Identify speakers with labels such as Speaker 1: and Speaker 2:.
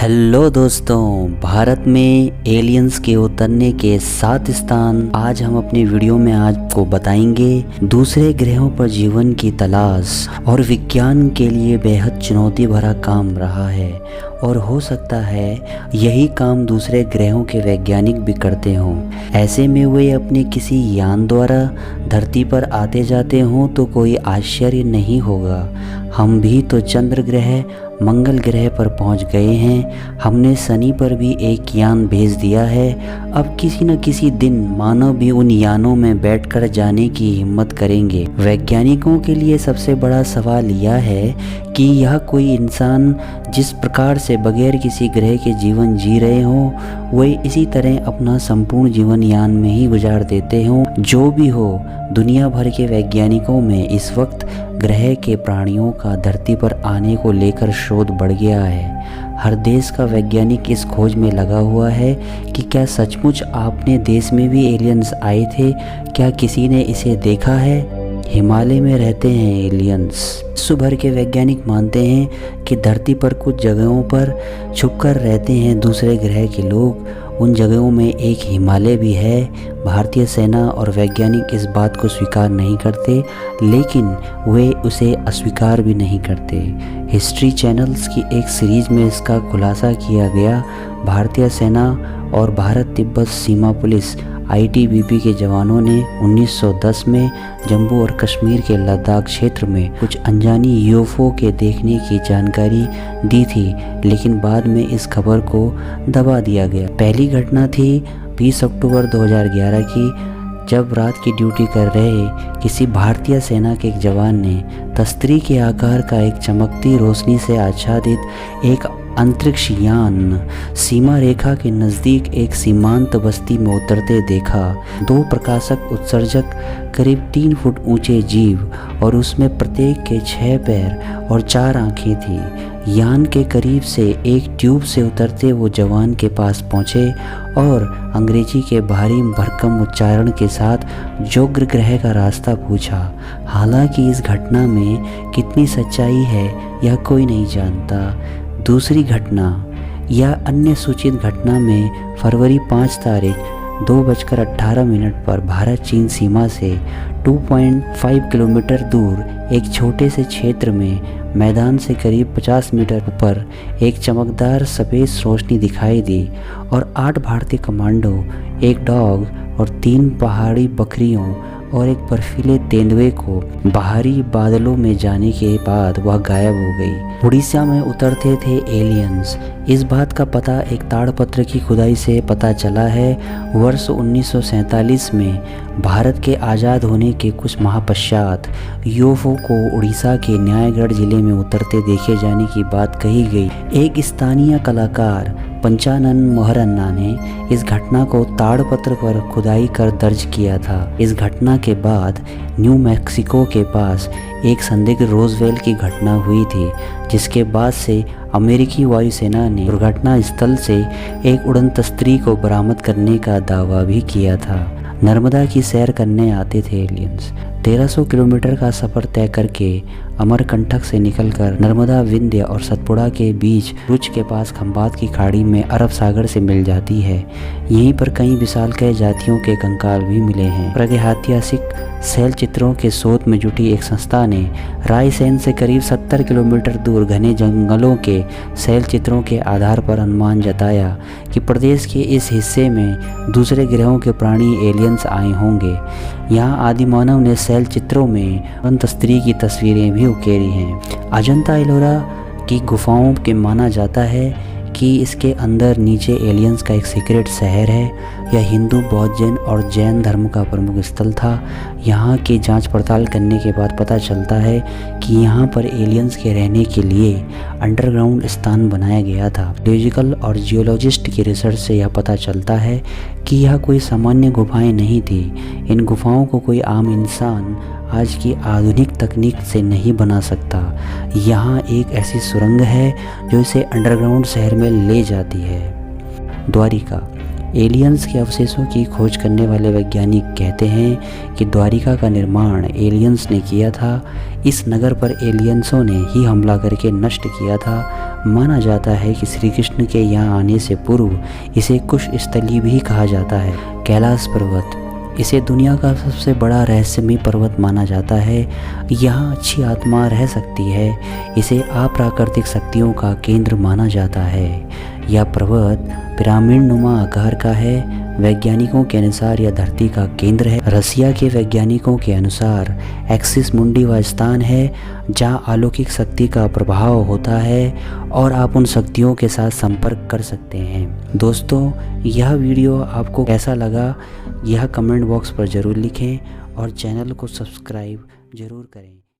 Speaker 1: Hello दोस्तों, भारत में aliens के उतरने के 7 स्थान आज हम अपनी वीडियो में आपको बताएंगे। दूसरे ग्रहों पर जीवन की तलाश और विज्ञान के लिए बेहद चुनौती भरा काम रहा है और हो सकता है यही काम दूसरे ग्रहों के वैज्ञानिक भी करते हों। ऐसे में वे अपने किसी यान द्वारा धरती पर आते जाते हों तो कोई आश्चर्य नहीं होगा। हम भी तो चंद्र ग्रह, मंगल ग्रह पर पहुंच गए हैं। हमने शनि पर भी एक यान भेज दिया है। अब किसी न किसी दिन मानव भी उन यानों में बैठकर जाने की हिम्मत करेंगे। वैज्ञानिकों के लिए सबसे बड़ा सवाल यह है कि यह कोई इंसान जिस प्रकार से बगैर किसी ग्रह के जीवन जी रहे हों, वे इसी तरह अपना संपूर्ण जीवन यान में ही गुजार देते हों। जो भी हो, दुनिया भर के वैज्ञानिकों में इस वक्त ग्रह के प्राणियों का धरती पर आने को लेकर शोध बढ़ गया है। हर देश का वैज्ञानिक इस खोज में लगा हुआ है कि क्या सचमुच अपने देश में भी एलियंस आए थे, क्या किसी ने इसे देखा है। हिमालय में रहते हैं एलियंस। विश्व भर के वैज्ञानिक मानते हैं कि धरती पर कुछ जगहों पर छुपकर रहते हैं दूसरे ग्रह के लोग। उन जगहों में एक हिमालय भी है। भारतीय सेना और वैज्ञानिक इस बात को स्वीकार नहीं करते, लेकिन वे उसे अस्वीकार भी नहीं करते। हिस्ट्री चैनल्स की एक सीरीज में इसका खुलासा किया गया। भारतीय सेना और भारत तिब्बत सीमा पुलिस ITBP के जवानों ने 1910 में जम्मू और कश्मीर के लद्दाख क्षेत्र में कुछ अनजानी UFO के देखने की जानकारी दी थी, लेकिन बाद में इस खबर को दबा दिया गया। पहली घटना थी 20 अक्टूबर 2011 की, जब रात की ड्यूटी कर रहे किसी भारतीय सेना के एक जवान ने तस्तरी के आकार का एक चमकती रोशनी से आच्छादित एक अंतरिक्ष यान सीमा रेखा के नज़दीक एक सीमांत बस्ती में उतरते देखा। 2 प्रकाशक उत्सर्जक करीब 3 फुट ऊंचे जीव और उसमें प्रत्येक के 6 पैर और 4 आंखें थी। यान के करीब से एक ट्यूब से उतरते वो जवान के पास पहुँचे और अंग्रेजी के भारी भरकम उच्चारण के साथ जोग्र ग्रह का रास्ता पूछा। हालांकि इस घटना में कितनी सच्चाई है यह कोई नहीं जानता। दूसरी घटना या अन्य सूचित घटना में फरवरी 5 तारीख 2:18 पर भारत चीन सीमा से 2.5 किलोमीटर दूर एक छोटे से क्षेत्र में मैदान से करीब 50 मीटर ऊपर एक चमकदार सफ़ेद रोशनी दिखाई दी और 8 भारतीय कमांडो, एक डॉग और 3 पहाड़ी बकरियों और एक बर्फीले तेंदुए को बाहरी बादलों में जाने के बाद वह गायब हो गई। उड़ीसा में उतरते थे एलियंस। इस बात का पता एक ताड़पत्र की खुदाई से पता चला है। वर्ष 1947 में भारत के आज़ाद होने के कुछ माह पश्चात UFO को उड़ीसा के न्यायगढ़ जिले में उतरते देखे जाने की बात कही गई। एक स्थानीय कलाकार पंचानन मोहरन्ना ने इस घटना को ताड़पत्र पर खुदाई कर दर्ज किया था। इस घटना के बाद न्यू मैक्सिको के पास एक संदिग्ध रोजवेल की घटना हुई थी, जिसके बाद से अमेरिकी वायुसेना ने दुर्घटना स्थल से एक उड़न तस्त्री को बरामद करने का दावा भी किया था। नर्मदा की सैर करने आते थे एलियंस। 1300 किलोमीटर का सफ़र तय करके अमरकंटक से निकलकर नर्मदा, विंध्य और सतपुड़ा के बीच भुज के पास खंबात की खाड़ी में अरब सागर से मिल जाती है। यहीं पर कई विशालकाय जातियों के कंकाल भी मिले हैं। प्रागैतिहासिक शैल चित्रों के शोध में जुटी एक संस्था ने रायसेन से करीब 70 किलोमीटर दूर घने जंगलों के शैल चित्रों के आधार पर अनुमान जताया कि प्रदेश के इस हिस्से में दूसरे ग्रहों के प्राणी एलियंस आए होंगे। यहाँ आदि मानव ने शैल चित्रों में अंतस्त्री की तस्वीरें भी उकेरी हैं। अजंता एलोरा की गुफाओं के माना जाता है कि इसके अंदर नीचे एलियंस का एक सीक्रेट शहर है। यह हिंदू, बौद्ध, जैन और जैन धर्म का प्रमुख स्थल था। यहाँ की जांच पड़ताल करने के बाद पता चलता है कि यहाँ पर एलियंस के रहने के लिए अंडरग्राउंड स्थान बनाया गया था। जियोलॉजिकल और जियोलॉजिस्ट की रिसर्च से यह पता चलता है कि यह कोई सामान्य गुफाएं नहीं थी। इन गुफाओं को कोई आम इंसान आज की आधुनिक तकनीक से नहीं बना सकता। यहाँ एक ऐसी सुरंग है जो इसे अंडरग्राउंड शहर में ले जाती है। द्वारिका एलियंस के अवशेषों की खोज करने वाले वैज्ञानिक कहते हैं कि द्वारिका का निर्माण एलियंस ने किया था। इस नगर पर एलियंसों ने ही हमला करके नष्ट किया था। माना जाता है कि श्री कृष्ण के यहाँ आने से पूर्व इसे कुश स्थली भी कहा जाता है। कैलाश पर्वत, इसे दुनिया का सबसे बड़ा रहस्यमय पर्वत माना जाता है। यहाँ अच्छी आत्मा रह सकती है। इसे अप्राकृतिक शक्तियों का केंद्र माना जाता है। यह पर्वत पिरामिड नुमा आकार का है। वैज्ञानिकों के अनुसार यह धरती का केंद्र है। रसिया के वैज्ञानिकों के अनुसार एक्सिस मुंडी वह स्थान है जहाँ अलौकिक शक्ति का प्रभाव होता है और आप उन शक्तियों के साथ संपर्क कर सकते हैं। दोस्तों, यह वीडियो आपको कैसा लगा यह कमेंट बॉक्स पर ज़रूर लिखें और चैनल को सब्सक्राइब ज़रूर करें।